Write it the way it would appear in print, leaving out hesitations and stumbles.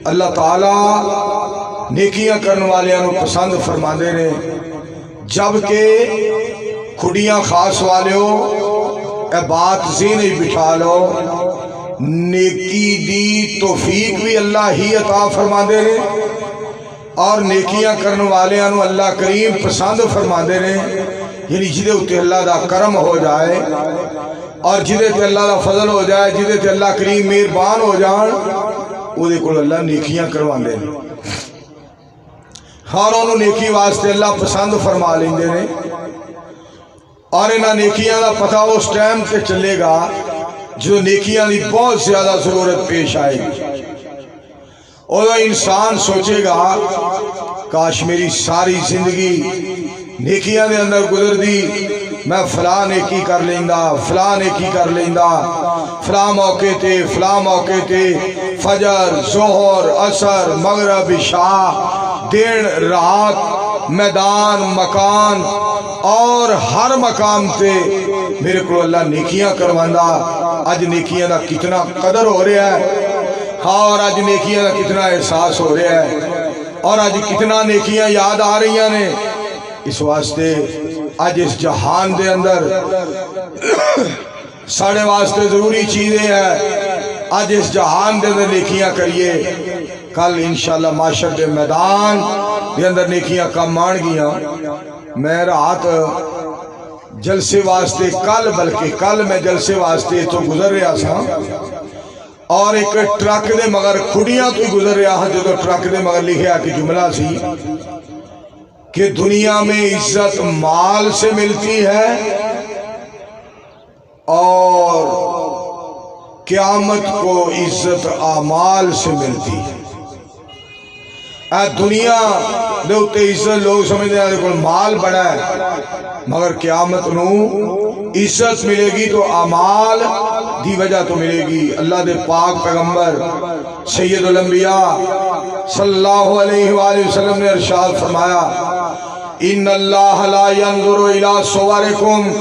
اللہ تعالیٰ نیکیاں کرنے والوں کو پسند فرما دے نے، جبکہ کھڑیاں خاص والوں اے بات ذہن بٹھا لو، نیکی دی توفیق بھی اللہ ہی عطا فرما دے نے، اور نیکیاں کرنے والوں اللہ کریم پسند فرما دے نے، یعنی جدے اتے اللہ دا کرم ہو جائے اور جدے تے اللہ دا فضل ہو جائے، جدے تے اللہ کریم مہربان ہو جان، وہ دے کول اللہ نیکیاں کروان دے نے، اور انہوں نیکی واسطے اللہ پسند فرما لیں دے نے، اور انہاں نیکیاں دا پتہ اس ٹائم تے چلے گا جو نیکیاں دی بہت زیادہ ضرورت پیش آئے گی، اور انسان سوچے گا کاش میری ساری زندگی نیکیاں دے اندر گزر دی، میں فلاں نیکی کر لیندہ، فلاں نیکی کر لیندہ، فلاں موقع تے فجر، ظہر، عصر، مغرب، عشاء، دن رات، میدان مکان، اور ہر مقام تے میرے کو اللہ نیکیاں کرواندا۔ اج نیکیاں دا کتنا قدر ہو رہا ہے، اور اج نیکیاں دا کتنا احساس ہو رہا ہے، اور اج کتنا نیکیاں یاد آ رہی نے۔ اس واسطے اج اس جہان دے اندر ساڑے واسطے ضروری چیزیں ہیں، اج اس جہان دے اندر نیکیاں کریے، کل انشاءاللہ معاشر دے میدان دے اندر نیکیاں کم آن گیاں۔ میں رات جلسے واسطے کل میں جلسے واسطے تو گزر رہا سا، اور ایک ٹرک دے مگر کھڑیاں تو گزر رہا ہاں، جو ٹرک دے مگر لکھیا کہ جملہ سی کہ دنیا میں عزت مال سے ملتی ہے اور قیامت کو عزت اعمال سے ملتی ہے۔ اے دنیا دے اتے عزت لوگ سمجھتے ہیں کہ مال بڑا ہے، مگر قیامت نو عزت ملے گی تو اعمال دی وجہ تو ملے گی۔ اللہ دے پاک پیغمبر سید الانبیاء صلی اللہ علیہ وآلہ وسلم نے ارشاد فرمایا، ان اللہ لا ينظر الى صورکم